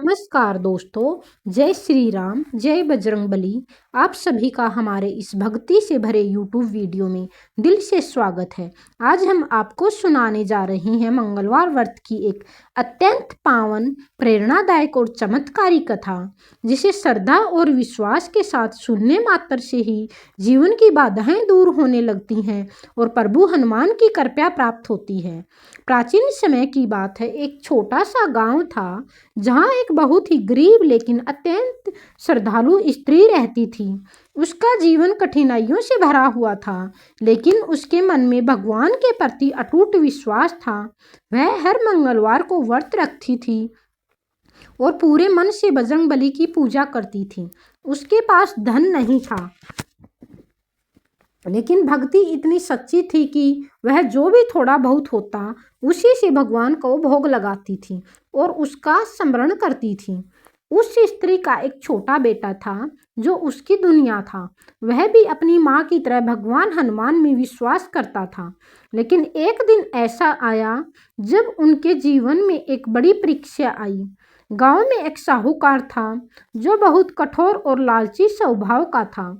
नमस्कार दोस्तों, जय श्री राम, जय बजरंगबली। आप सभी का हमारे इस भक्ति से भरे यूट्यूब वीडियो में दिल से स्वागत है। आज हम आपको सुनाने जा रहे हैं मंगलवार व्रत की एक अत्यंत पावन, प्रेरणादायक और चमत्कारी कथा, जिसे श्रद्धा और विश्वास के साथ सुनने मात्र से ही जीवन की बाधाएं दूर होने लगती हैं और प्रभु हनुमान की कृपा प्राप्त होती है। प्राचीन समय की बात है, एक छोटा सा गांव था जहाँ एक बहुत ही गरीब लेकिन अत्यंत श्रद्धालु स्त्री रहती थी। उसका जीवन कठिनाइयों से भरा हुआ था, लेकिन उसके मन में भगवान के प्रति अटूट विश्वास था। वह हर मंगलवार को व्रत रखती थी और पूरे मन से बजरंगबली की पूजा करती थी। उसके पास धन नहीं था, लेकिन भक्ति इतनी सच्ची थी कि वह जो भी थोड़ा बहुत होता उसी से भगवान को भोग लगाती थी और उसका स्मरण करती थी। उस स्त्री का एक छोटा बेटा था जो उसकी दुनिया था। वह भी अपनी माँ की तरह भगवान हनुमान में विश्वास करता था। लेकिन एक दिन ऐसा आया जब उनके जीवन में एक बड़ी परीक्षा आई। गांव में एक साहूकार था जो बहुत कठोर और लालची स्वभाव का था।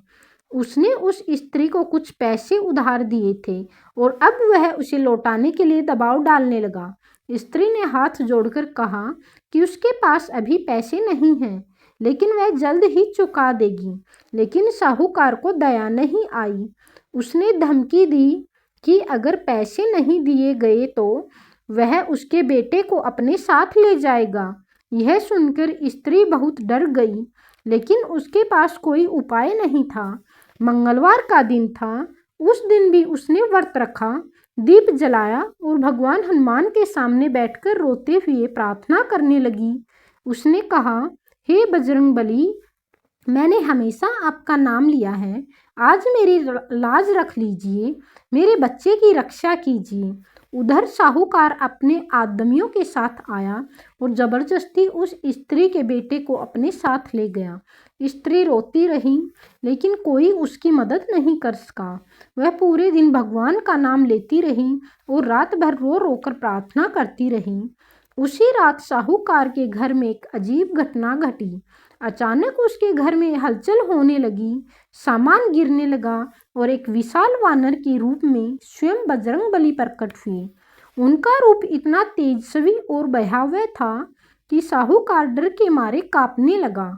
उसने उस स्त्री को कुछ पैसे उधार दिए थे और अब वह उसे लौटाने के लिए दबाव डालने लगा। स्त्री ने हाथ जोड़कर कहा कि उसके पास अभी पैसे नहीं हैं, लेकिन वह जल्द ही चुका देगी। लेकिन साहूकार को दया नहीं आई। उसने धमकी दी कि अगर पैसे नहीं दिए गए तो वह उसके बेटे को अपने साथ ले जाएगा। यह सुनकर स्त्री बहुत डर गई, लेकिन उसके पास कोई उपाय नहीं था। मंगलवार का दिन था। उस दिन भी उसने व्रत रखा, दीप जलाया और भगवान हनुमान के सामने बैठकर रोते हुए प्रार्थना करने लगी। उसने कहा, हे बजरंगबली, मैंने हमेशा आपका नाम लिया है। आज मेरी लाज रख लीजिए, मेरे बच्चे की रक्षा कीजिए। उधर साहूकार अपने आदमियों के साथ आया और जबरदस्ती उस स्त्री के बेटे को अपने साथ ले गया। स्त्री रोती रही, लेकिन कोई उसकी मदद नहीं कर सका। वह पूरे दिन भगवान का नाम लेती रही और रात भर रो रो कर प्रार्थना करती रही। उसी रात साहूकार के घर में एक अजीब घटना घटी। अचानक उसके घर में हलचल होने लगी, सामान गिरने लगा और एक विशाल वानर के रूप में स्वयं बजरंगबली प्रकट हुए। उनका रूप इतना तेजस्वी और भयावह था कि साहूकार डर के मारे कांपने लगा।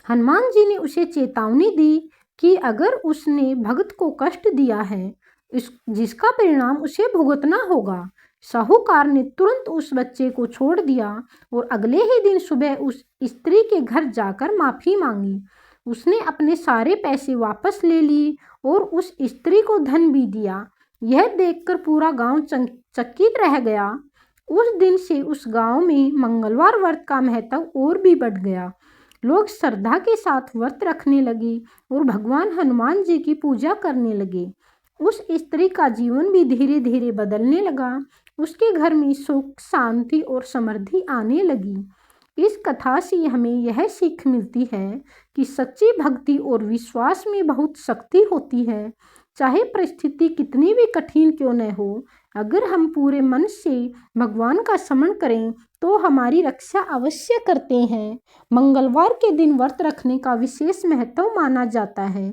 हनुमान जी ने उसे चेतावनी दी कि अगर उसने भक्त को कष्ट दिया है, जिसका परिणाम उसे भुगतना होगा। साहूकार ने तुरंत उस बच्चे को छोड़ दिया और अगले ही दिन सुबह उस स्त्री के घर जाकर माफी मांगी। उसने अपने सारे पैसे वापस ले लिए और उस स्त्री को धन भी दिया। यह देखकर पूरा गांव चकित रह गया। उस दिन से उस गांव में मंगलवार व्रत का महत्व और भी बढ़ गया। लोग श्रद्धा के साथ व्रत रखने लगे और भगवान हनुमान जी की पूजा करने लगे। उस स्त्री का जीवन भी धीरे धीरे बदलने लगा। उसके घर में सुख, शांति और समृद्धि आने लगी। इस कथा से हमें यह सीख मिलती है कि सच्ची भक्ति और विश्वास में बहुत शक्ति होती है। चाहे परिस्थिति कितनी भी कठिन क्यों न हो, अगर हम पूरे मन से भगवान का स्मरण करें तो हमारी रक्षा अवश्य करते हैं। मंगलवार के दिन व्रत रखने का विशेष महत्व माना जाता है।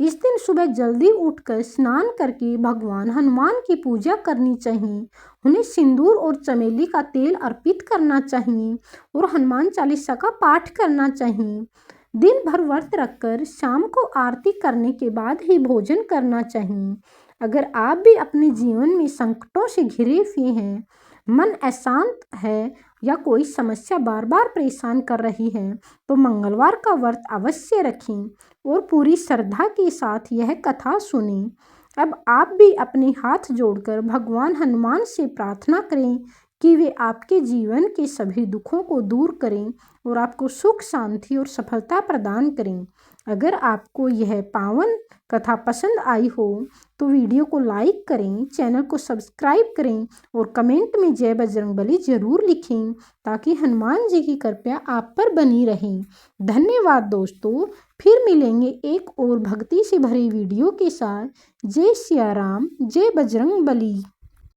इस दिन सुबह जल्दी उठकर स्नान करके भगवान हनुमान की पूजा करनी चाहिए। उन्हें सिंदूर और चमेली का तेल अर्पित करना चाहिए और हनुमान चालीसा का पाठ करना चाहिए। दिन भर व्रत रखकर शाम को आरती करने के बाद ही भोजन करना चाहिए। अगर आप भी अपने जीवन में संकटों से घिरे हुए हैं, मन अशांत है या कोई समस्या बार बार परेशान कर रही है, तो मंगलवार का व्रत अवश्य रखें और पूरी श्रद्धा के साथ यह कथा सुनें। अब आप भी अपने हाथ जोड़कर भगवान हनुमान से प्रार्थना करें कि वे आपके जीवन के सभी दुखों को दूर करें और आपको सुख, शांति और सफलता प्रदान करें। अगर आपको यह पावन कथा पसंद आई हो तो वीडियो को लाइक करें, चैनल को सब्सक्राइब करें और कमेंट में जय बजरंगबली जरूर लिखें, ताकि हनुमान जी की कृपा आप पर बनी रहे। धन्यवाद दोस्तों, फिर मिलेंगे एक और भक्ति से भरी वीडियो के साथ। जय सिया राम, जय बजरंगबली।